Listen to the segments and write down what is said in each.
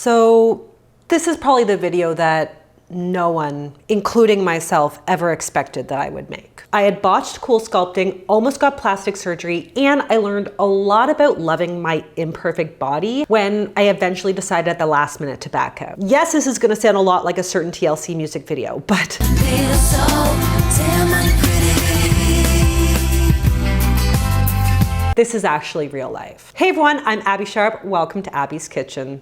So this is probably the video that no one, including myself, ever expected that I would make. I had botched CoolSculpting, almost got plastic surgery, and I learned a lot about loving my imperfect body when I eventually decided at the last minute to back out. Yes, this is gonna sound a lot like a certain TLC music video, but this is actually real life. Hey everyone, I'm Abbey Sharp. Welcome to Abby's Kitchen.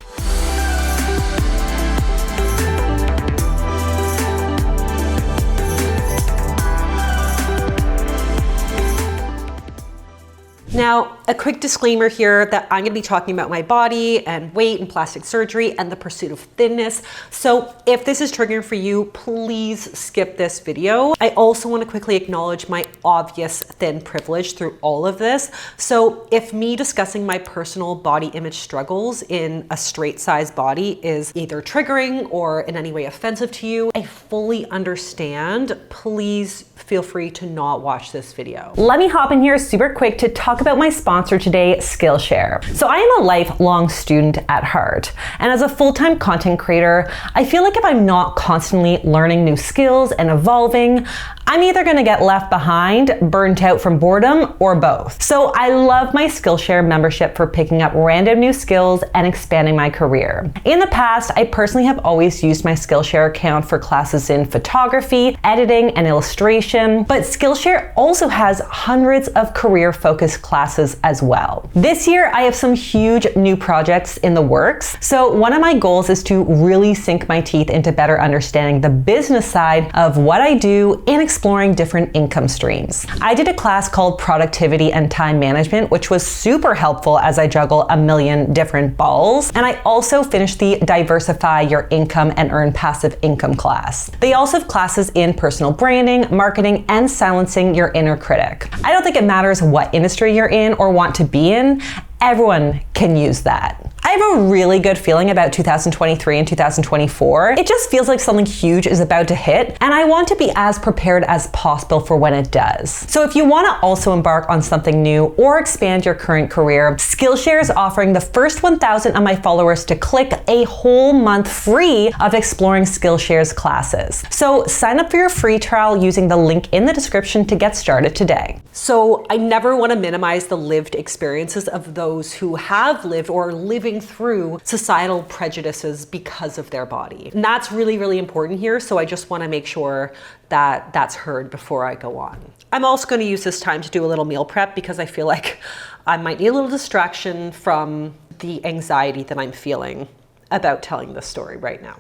Now, a quick disclaimer here that I'm gonna be talking about my body and weight and plastic surgery and the pursuit of thinness. So if this is triggering for you, please skip this video. I also wanna quickly acknowledge my obvious thin privilege through all of this. So if me discussing my personal body image struggles in a straight size body is either triggering or in any way offensive to you, I fully understand. Please feel free to not watch this video. Let me hop in here super quick to talk about my sponsor today, Skillshare. So I am a lifelong student at heart, and as a full-time content creator, I feel like if I'm not constantly learning new skills and evolving, I'm either gonna get left behind, burnt out from boredom, or both. So I love my Skillshare membership for picking up random new skills and expanding my career. In the past, I personally have always used my Skillshare account for classes in photography, editing, and illustration, but Skillshare also has hundreds of career-focused classes as well. This year, I have some huge new projects in the works. So one of my goals is to really sink my teeth into better understanding the business side of what I do and exploring different income streams. I did a class called Productivity and Time Management, which was super helpful as I juggle a million different balls. And I also finished the Diversify Your Income and Earn Passive Income class. They also have classes in personal branding, marketing, and silencing your inner critic. I don't think it matters what industry you're in or want to be in. Everyone can use that. I have a really good feeling about 2023 and 2024. It just feels like something huge is about to hit, and I want to be as prepared as possible for when it does. So if you want to also embark on something new or expand your current career, Skillshare is offering the first 1,000 of my followers to click a whole month free of exploring Skillshare's classes. So sign up for your free trial using the link in the description to get started today. So I never want to minimize the lived experiences of those who have lived or are living through societal prejudices because of their body. And that's really, really important here. So I just want to make sure that that's heard before I go on. I'm also going to use this time to do a little meal prep because I feel like I might need a little distraction from the anxiety that I'm feeling about telling this story right now.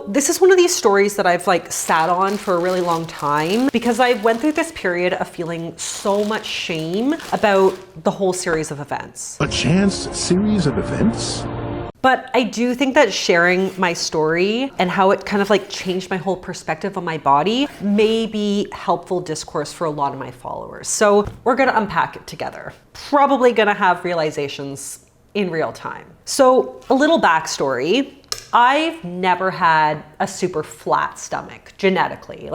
This is one of these stories that I've sat on for a really long time because I went through this period of feeling so much shame about the whole series of events. A chance series of events? But I do think that sharing my story and how it kind of changed my whole perspective on my body may be helpful discourse for a lot of my followers. So we're gonna unpack it together. Probably gonna have realizations in real time. So a little backstory. I've never had a super flat stomach genetically.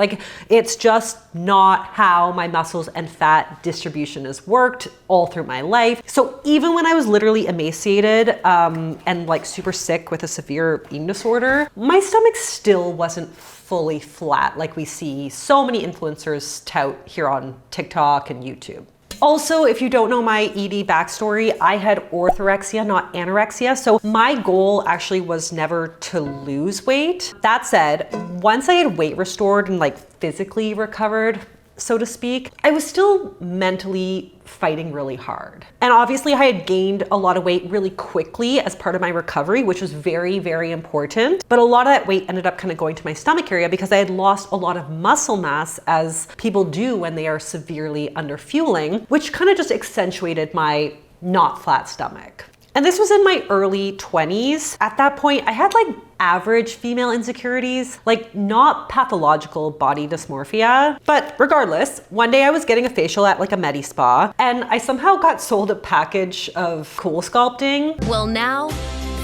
It's just not how my muscles and fat distribution has worked all through my life. So even when I was literally emaciated and super sick with a severe eating disorder, my stomach still wasn't fully flat like we see so many influencers tout here on TikTok and YouTube. Also, if you don't know my ED backstory, I had orthorexia, not anorexia. So my goal actually was never to lose weight. That said, once I had weight restored and physically recovered, so to speak, I was still mentally fighting really hard. And obviously I had gained a lot of weight really quickly as part of my recovery, which was very, very important. But a lot of that weight ended up kind of going to my stomach area because I had lost a lot of muscle mass, as people do when they are severely under fueling, which kind of just accentuated my not flat stomach. And this was in my early 20s. At that point, I had average female insecurities, not pathological body dysmorphia. But regardless, one day I was getting a facial at a Medi Spa, and I somehow got sold a package of CoolSculpting. Well, now,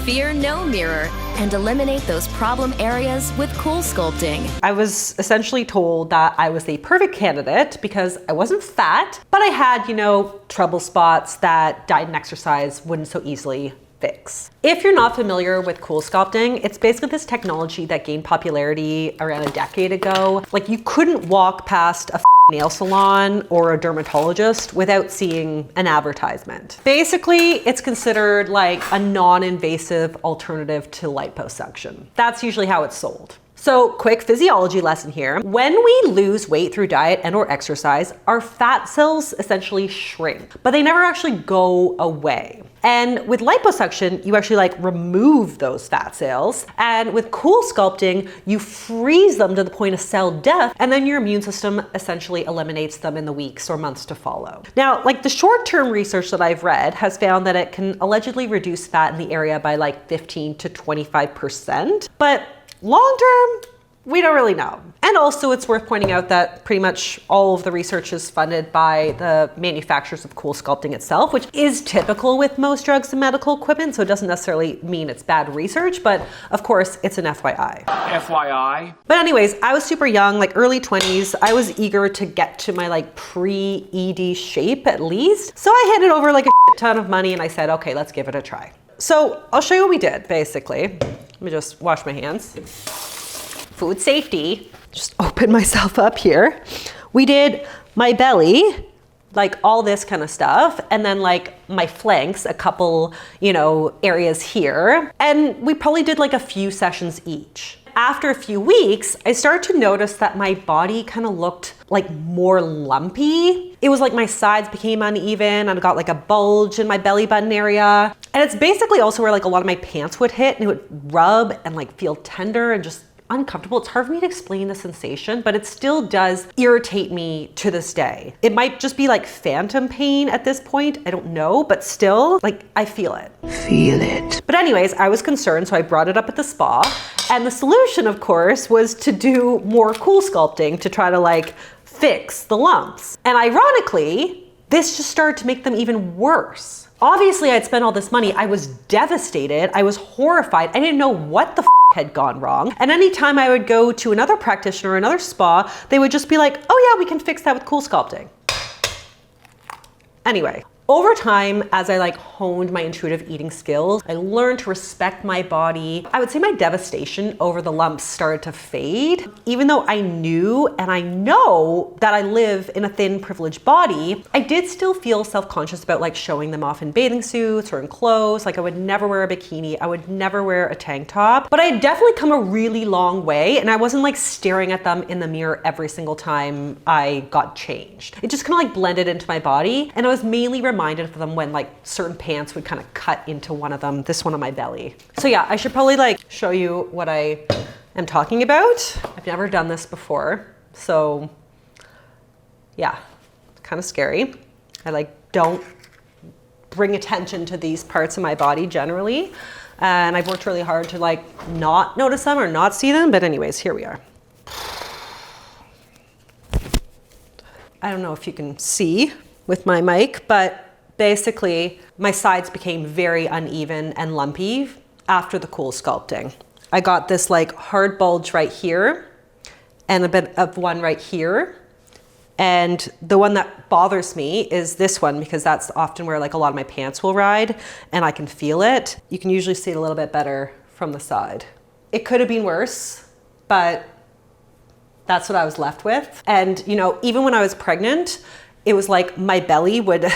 fear no mirror and eliminate those problem areas with CoolSculpting. I was essentially told that I was the perfect candidate because I wasn't fat, but I had, trouble spots that diet and exercise wouldn't so easily fix. If you're not familiar with CoolSculpting, it's basically this technology that gained popularity around a decade ago. Like, you couldn't walk past a nail salon or a dermatologist without seeing an advertisement. Basically, it's considered like a non-invasive alternative to liposuction. That's usually how it's sold. So, quick physiology lesson here. When we lose weight through diet and or exercise, our fat cells essentially shrink, but they never actually go away. And with liposuction, you actually like remove those fat cells. And with CoolSculpting, you freeze them to the point of cell death, and then your immune system essentially eliminates them in the weeks or months to follow. Now, like, the short-term research that I've read has found that it can allegedly reduce fat in the area by like 15 to 25%, but long term, we don't really know. And also, it's worth pointing out that pretty much all of the research is funded by the manufacturers of CoolSculpting itself, which is typical with most drugs and medical equipment, so it doesn't necessarily mean it's bad research, but of course, it's an FYI. FYI. But anyways, I was super young, like early 20s. I was eager to get to my like pre-ED shape at least. So I handed over like a shit ton of money and I said, okay, let's give it a try. So I'll show you what we did, basically. Let me just wash my hands. Food safety. Just open myself up here. We did my belly, like all this kind of stuff, and then like my flanks, a couple, areas here. And we probably did like a few sessions each. After a few weeks, I started to notice that my body kind of looked like more lumpy. It was like my sides became uneven and I got like a bulge in my belly button area. And it's basically also where like a lot of my pants would hit and it would rub and like feel tender and just uncomfortable. It's hard for me to explain the sensation, but it still does irritate me to this day. It might just be like phantom pain at this point. I don't know, but still, like, I feel it. Feel it. But anyways, I was concerned, so I brought it up at the spa. And the solution, of course, was to do more CoolSculpting to try to like fix the lumps. And ironically, this just started to make them even worse. Obviously, I'd spent all this money. I was devastated. I was horrified. I didn't know what the had gone wrong. And anytime I would go to another practitioner or another spa, they would just be like, oh yeah, we can fix that with CoolSculpting. Anyway, over time, as I like honed my intuitive eating skills, I learned to respect my body. I would say my devastation over the lumps started to fade. Even though I knew and I know that I live in a thin, privileged body, I did still feel self-conscious about like showing them off in bathing suits or in clothes. Like, I would never wear a bikini. I would never wear a tank top. But I had definitely come a really long way, and I wasn't like staring at them in the mirror every single time I got changed. It just kind of like blended into my body, and I was mainly reminded of them when like certain pants would kind of cut into one of them, this one on my belly. So yeah, I should probably like show you what I am talking about. I've never done this before, so yeah, it's kind of scary. I like don't bring attention to these parts of my body generally, and I've worked really hard to like not notice them or not see them, but anyways, here we are. I don't know if you can see with my mic, but basically my sides became very uneven and lumpy after the CoolSculpting. I got this like hard bulge right here and a bit of one right here. And the one that bothers me is this one, because that's often where like a lot of my pants will ride and I can feel it. You can usually see it a little bit better from the side. It could have been worse, but that's what I was left with. And even when I was pregnant, it was like my belly would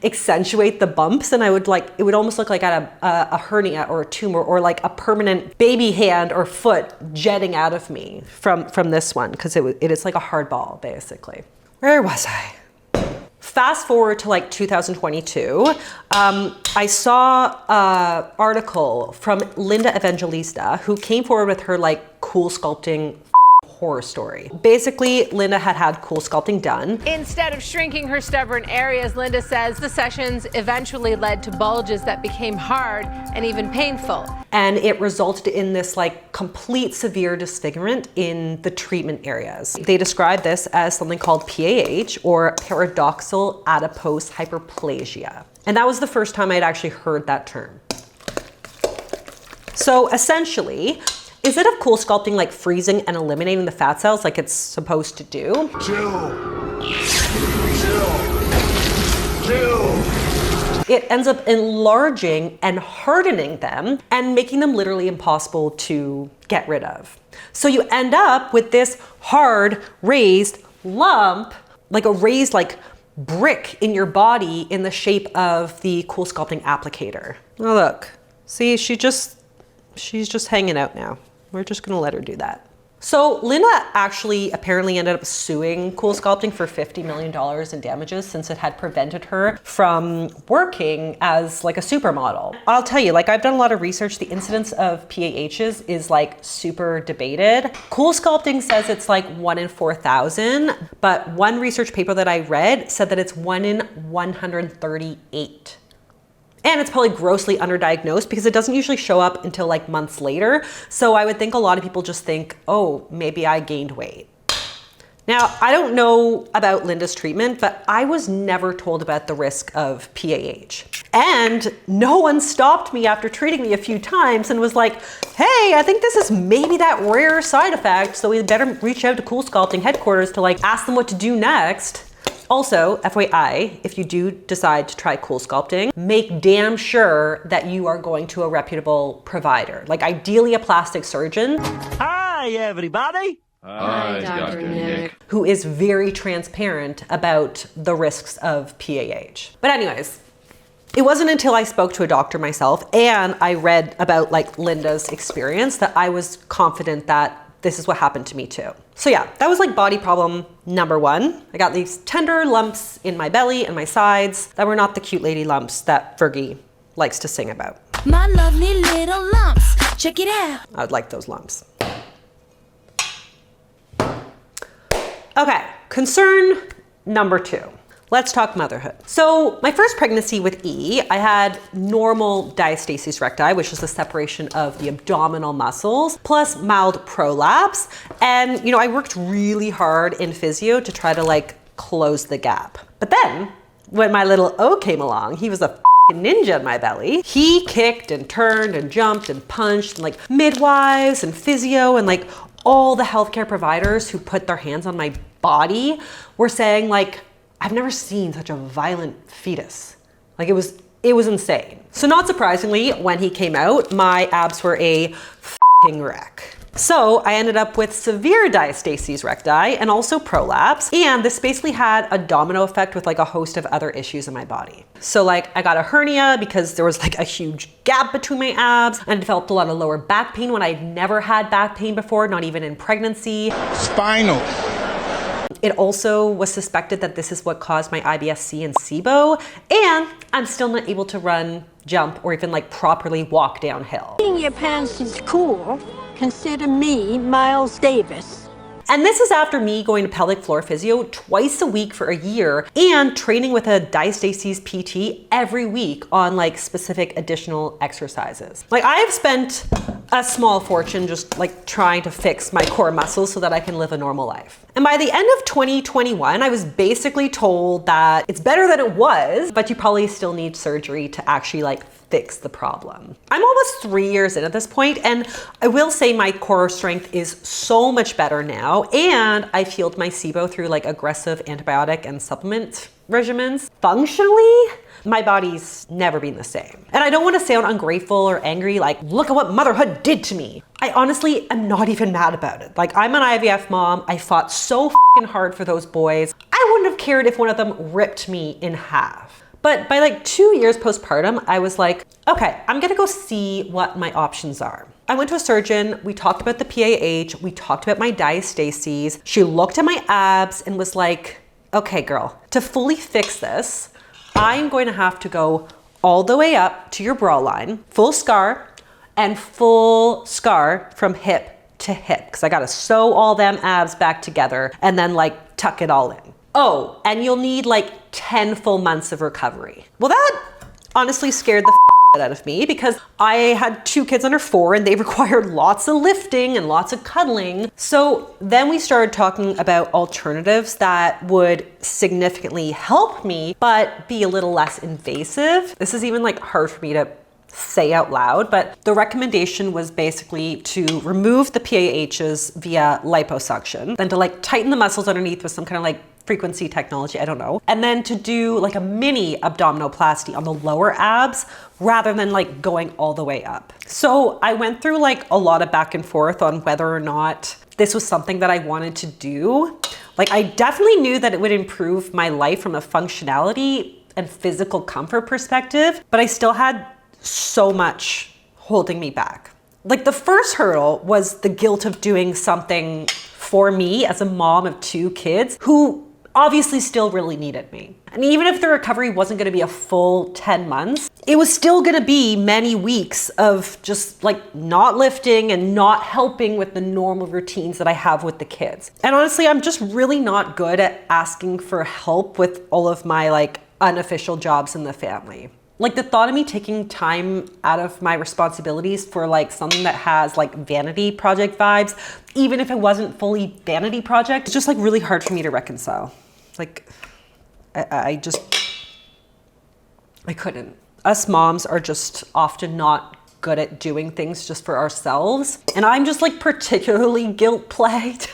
accentuate the bumps, and it would almost look like I had a hernia or a tumor or like a permanent baby hand or foot jetting out of me from this one, because it is like a hard ball basically. Where was I? Fast forward to like 2022, I saw an article from Linda Evangelista, who came forward with her like CoolSculpting horror story. Basically, Linda had CoolSculpting done. Instead of shrinking her stubborn areas, Linda says the sessions eventually led to bulges that became hard and even painful. And it resulted in this like complete severe disfigurement in the treatment areas. They describe this as something called PAH, or paradoxal adipose hyperplasia. And that was the first time I'd actually heard that term. So essentially, instead of CoolSculpting like freezing and eliminating the fat cells like it's supposed to do, it ends up enlarging and hardening them and making them literally impossible to get rid of. So you end up with this hard, raised lump, like a raised brick in your body in the shape of the CoolSculpting applicator. Oh, look, see, she's just hanging out now. We're just gonna let her do that. So Linda actually apparently ended up suing CoolSculpting for $50 million in damages since it had prevented her from working as like a supermodel. I'll tell you, I've done a lot of research. The incidence of PAHs is super debated. CoolSculpting says it's 1 in 4,000, but one research paper that I read said that it's 1 in 138. And it's probably grossly underdiagnosed because it doesn't usually show up until months later. So I would think a lot of people just think, oh, maybe I gained weight. Now, I don't know about Linda's treatment, but I was never told about the risk of PAH. And no one stopped me after treating me a few times and was like, hey, I think this is maybe that rare side effect, so we better reach out to CoolSculpting headquarters to ask them what to do next. Also, FYI, if you do decide to try CoolSculpting, make damn sure that you are going to a reputable provider, ideally a plastic surgeon. Hi, everybody. Hi, Dr. Nick. Who is very transparent about the risks of PAH. But anyways, it wasn't until I spoke to a doctor myself and I read about Linda's experience that I was confident that this is what happened to me too. So yeah, that was body problem number 1. I got these tender lumps in my belly and my sides that were not the cute lady lumps that Fergie likes to sing about. My lovely little lumps, check it out. I would like those lumps. Okay, concern number 2. Let's talk motherhood. So my first pregnancy with E, I had normal diastasis recti, which is the separation of the abdominal muscles, plus mild prolapse. And, I worked really hard in physio to try to close the gap. But then when my little O came along, he was a ninja in my belly. He kicked and turned and jumped and punched, and midwives and physio and all the healthcare providers who put their hands on my body were saying I've never seen such a violent fetus. It was insane. So not surprisingly, when he came out, my abs were a f***ing wreck. So I ended up with severe diastasis recti and also prolapse. And this basically had a domino effect with a host of other issues in my body. So I got a hernia because there was a huge gap between my abs, and I developed a lot of lower back pain when I'd never had back pain before, not even in pregnancy. Spinal. It also was suspected that this is what caused my IBS-C and SIBO, and I'm still not able to run, jump, or even properly walk downhill. Seeing your pants is cool. Consider me Miles Davis. And this is after me going to pelvic floor physio twice a week for a year and training with a diastasis PT every week on specific additional exercises. I've spent a small fortune just trying to fix my core muscles so that I can live a normal life. And by the end of 2021, I was basically told that it's better than it was, but you probably still need surgery to actually fix the problem. I'm almost 3 years in at this point, and I will say my core strength is so much better now, and I've healed my SIBO through aggressive antibiotic and supplement regimens. Functionally, my body's never been the same. And I don't want to sound ungrateful or angry, look at what motherhood did to me. I honestly am not even mad about it. I'm an IVF mom. I fought so f***ing hard for those boys. I wouldn't have cared if one of them ripped me in half. But by 2 years postpartum, I was okay, I'm gonna go see what my options are. I went to a surgeon, we talked about the PAH, we talked about my diastases. She looked at my abs and was okay girl, to fully fix this, I'm going to have to go all the way up to your bra line, full scar, and full scar from hip to hip, because I gotta sew all them abs back together and then tuck it all in. Oh, and you'll need 10 full months of recovery. Well, that honestly scared the out of me because I had 2 kids under 4 and they required lots of lifting and lots of cuddling. So then we started talking about alternatives that would significantly help me, but be a little less invasive. This is even hard for me to say out loud, but the recommendation was basically to remove the PAHs via liposuction, then to tighten the muscles underneath with some kind of frequency technology, I don't know. And then to do like a mini abdominoplasty on the lower abs rather than like going all the way up. So I went through like a lot of back and forth on whether or not this was something that I wanted to do. Like I definitely knew that it would improve my life from a functionality and physical comfort perspective, but I still had so much holding me back. Like the first hurdle was the guilt of doing something for me as a mom of 2 kids who obviously still really needed me. And even if the recovery wasn't gonna be a full 10 months, it was still gonna be many weeks of just like not lifting and not helping with the normal routines that I have with the kids. And honestly, I'm just really not good at asking for help with all of my like unofficial jobs in the family. Like the thought of me taking time out of my responsibilities for like something that has like vanity project vibes, even if it wasn't fully vanity project, it's just like really hard for me to reconcile. Like I couldn't. Us moms are just often not good at doing things just for ourselves. And I'm just like particularly guilt plagued.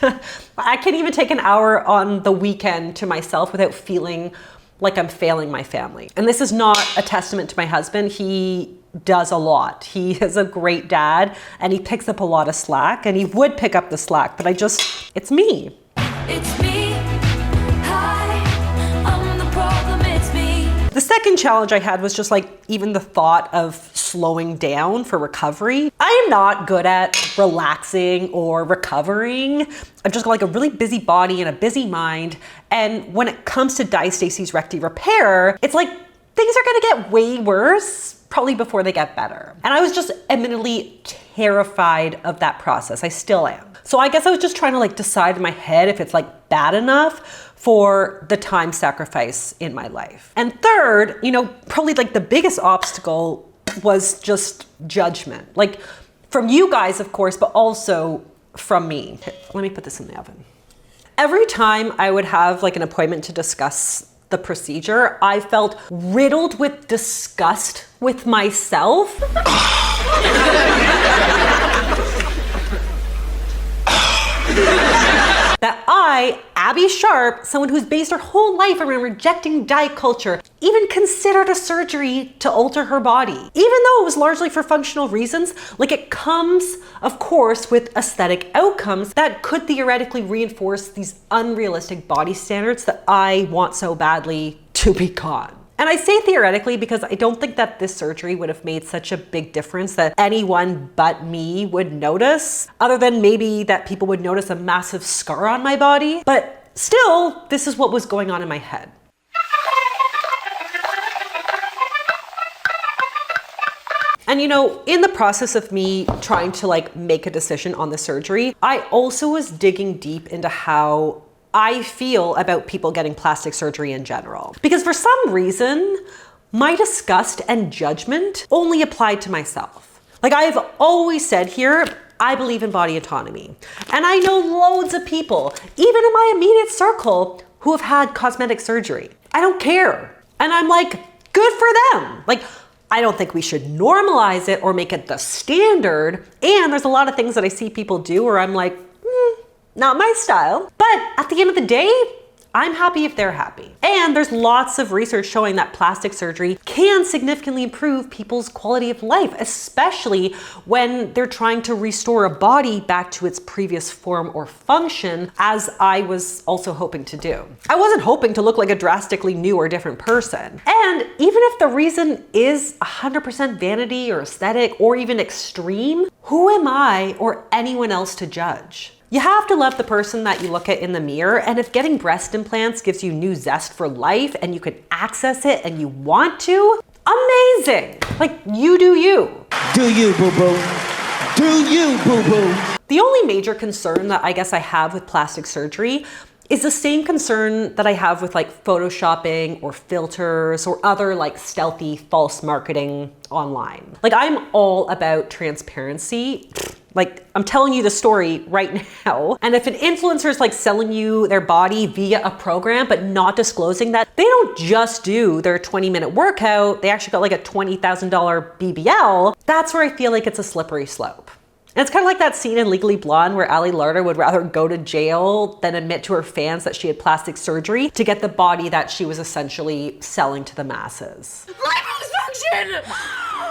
I can't even take an hour on the weekend to myself without feeling like I'm failing my family. And this is not a testament to my husband. He does a lot. He is a great dad and he picks up a lot of slack, and he would pick up the slack, but it's me. It's me. Hi, I'm the problem, it's me. The second challenge I had was just like even the thought of slowing down for recovery. I am not good at relaxing or recovering. I've just got like a really busy body and a busy mind. And when it comes to diastasis recti repair, it's like things are gonna get way worse probably before they get better. And I was just eminently terrified of that process. I still am. So I guess I was just trying to like decide in my head if it's like bad enough for the time sacrifice in my life. And third, probably like the biggest obstacle was just judgment. Like from you guys, of course, but also from me. Let me put this in the oven. Every time I would have like an appointment to discuss the procedure, I felt riddled with disgust with myself. That I, Abbey Sharp, someone who's based her whole life around rejecting diet culture, even considered a surgery to alter her body. Even though it was largely for functional reasons, like it comes, of course, with aesthetic outcomes that could theoretically reinforce these unrealistic body standards that I want so badly to be gone. And I say theoretically because I don't think that this surgery would have made such a big difference that anyone but me would notice, other than maybe that people would notice a massive scar on my body. But still, this is what was going on in my head. And in the process of me trying to like make a decision on the surgery, I also was digging deep into how I feel about people getting plastic surgery in general. Because for some reason, my disgust and judgment only applied to myself. Like I've always said here, I believe in body autonomy. And I know loads of people, even in my immediate circle, who have had cosmetic surgery. I don't care. And I'm like, good for them. Like, I don't think we should normalize it or make it the standard. And there's a lot of things that I see people do where I'm like, not my style. But at the end of the day, I'm happy if they're happy. And there's lots of research showing that plastic surgery can significantly improve people's quality of life, especially when they're trying to restore a body back to its previous form or function, as I was also hoping to do. I wasn't hoping to look like a drastically new or different person. And even if the reason is 100% vanity or aesthetic or even extreme, who am I or anyone else to judge? You have to love the person that you look at in the mirror, and if getting breast implants gives you new zest for life and you can access it and you want to, amazing! Like, you do you. Do you, boo-boo. Do you, boo-boo. The only major concern that I guess I have with plastic surgery is the same concern that I have with like photoshopping or filters or other like stealthy false marketing online. Like I'm all about transparency. Like I'm telling you the story right now. And if an influencer is like selling you their body via a program, but not disclosing that, they don't just do their 20-minute workout, they actually got like a $20,000 BBL, that's where I feel like it's a slippery slope. And it's kind of like that scene in Legally Blonde where Ali Larter would rather go to jail than admit to her fans that she had plastic surgery to get the body that she was essentially selling to the masses. Liposuction!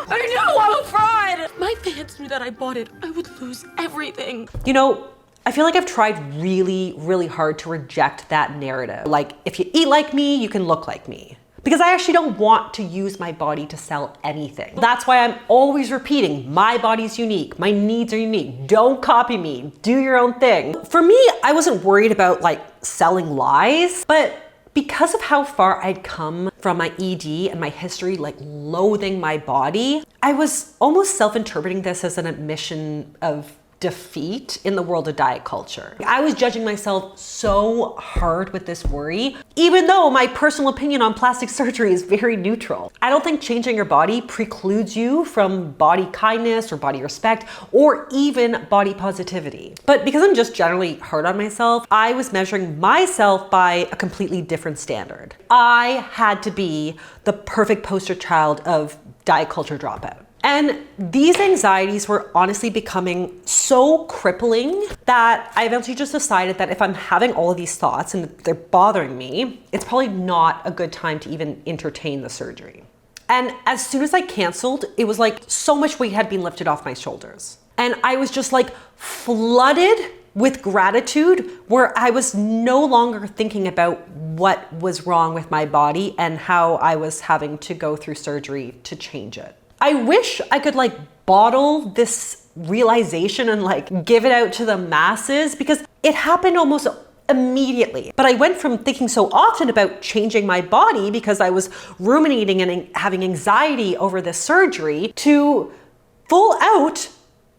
I know I'm a fraud! My fans knew that I bought it. I would lose everything. You know, I feel like I've tried really, really hard to reject that narrative. Like, if you eat like me, you can look like me. Because I actually don't want to use my body to sell anything. That's why I'm always repeating, my body's unique, my needs are unique, don't copy me, do your own thing. For me, I wasn't worried about like selling lies, but because of how far I'd come from my ED and my history, like loathing my body, I was almost self-interpreting this as an admission of defeat in the world of diet culture. I was judging myself so hard with this worry, even though my personal opinion on plastic surgery is very neutral. I don't think changing your body precludes you from body kindness or body respect or even body positivity. But because I'm just generally hard on myself, I was measuring myself by a completely different standard. I had to be the perfect poster child of diet culture dropout. And these anxieties were honestly becoming so crippling that I eventually just decided that if I'm having all of these thoughts and they're bothering me, it's probably not a good time to even entertain the surgery. And as soon as I canceled, it was like so much weight had been lifted off my shoulders. And I was just like flooded with gratitude where I was no longer thinking about what was wrong with my body and how I was having to go through surgery to change it. I wish I could like bottle this realization and like give it out to the masses because it happened almost immediately. But I went from thinking so often about changing my body because I was ruminating and having anxiety over this surgery to full out,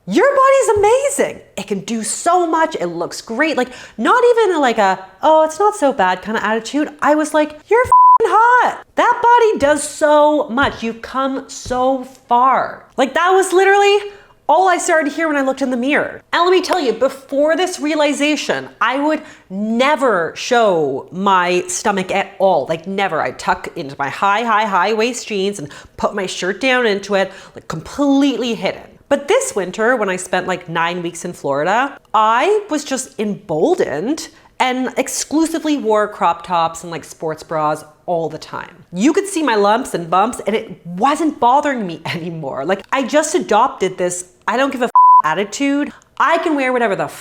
your body's amazing. It can do so much. It looks great. Like not even like a, oh, it's not so bad kind of attitude. I was like, you're hot. That body does so much. You've come so far. Like that was literally all I started to hear when I looked in the mirror. And let me tell you, before this realization, I would never show my stomach at all. Like never. I'd tuck into my high waist jeans and put my shirt down into it, like completely hidden. But this winter, when I spent like 9 weeks in Florida, I was just emboldened and exclusively wore crop tops and like sports bras all the time. You could see my lumps and bumps and it wasn't bothering me anymore. Like I just adopted this, I don't give a attitude. I can wear whatever the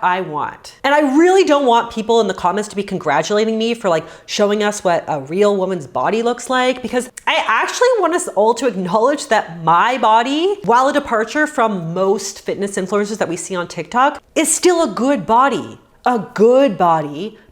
I want. And I really don't want people in the comments to be congratulating me for like showing us what a real woman's body looks like, because I actually want us all to acknowledge that my body, while a departure from most fitness influencers that we see on TikTok, is still a good body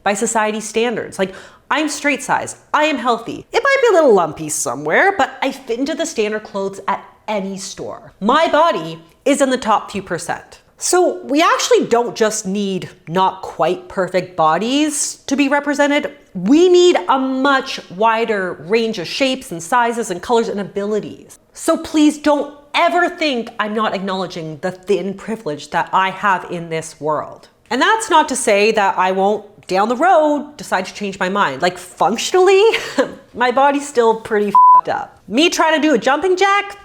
by society standards. Like I'm straight size, I am healthy. It might be a little lumpy somewhere, but I fit into the standard clothes at any store. My body is in the top few percent. So we actually don't just need not quite perfect bodies to be represented. We need a much wider range of shapes and sizes and colors and abilities. So please don't ever think I'm not acknowledging the thin privilege that I have in this world. And that's not to say that I won't down the road decide to change my mind. Like functionally, my body's still pretty f***ed up. Me trying to do a jumping jack,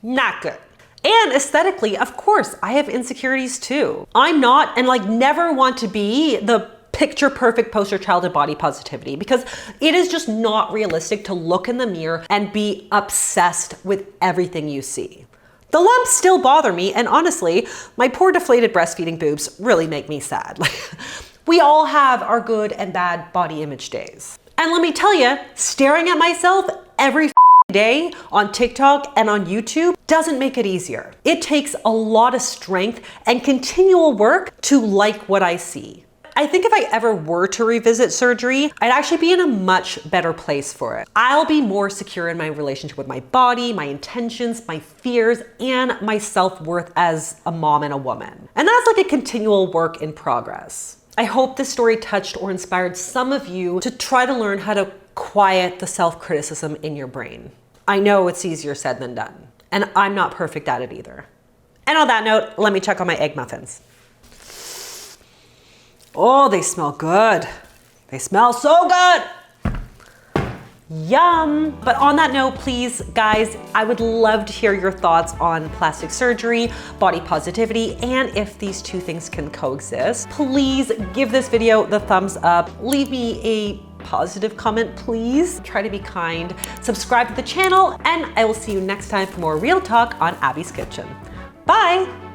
not good. And aesthetically, of course, I have insecurities too. I'm not and like never want to be the picture perfect poster child of body positivity because it is just not realistic to look in the mirror and be obsessed with everything you see. The lumps still bother me, and honestly, my poor deflated breastfeeding boobs really make me sad. We all have our good and bad body image days. And let me tell you, staring at myself every day on TikTok and on YouTube doesn't make it easier. It takes a lot of strength and continual work to like what I see. I think if I ever were to revisit surgery, I'd actually be in a much better place for it. I'll be more secure in my relationship with my body, my intentions, my fears, and my self-worth as a mom and a woman. And that's like a continual work in progress. I hope this story touched or inspired some of you to try to learn how to quiet the self-criticism in your brain. I know it's easier said than done, and I'm not perfect at it either. And on that note, let me check on my egg muffins. Oh, they smell good. They smell so good. Yum! But on that note, please, guys, I would love to hear your thoughts on plastic surgery, body positivity, and if these two things can coexist. Please give this video the thumbs up. Leave me a positive comment, please. Try to be kind. Subscribe to the channel, and I will see you next time for more real talk on Abby's Kitchen. Bye!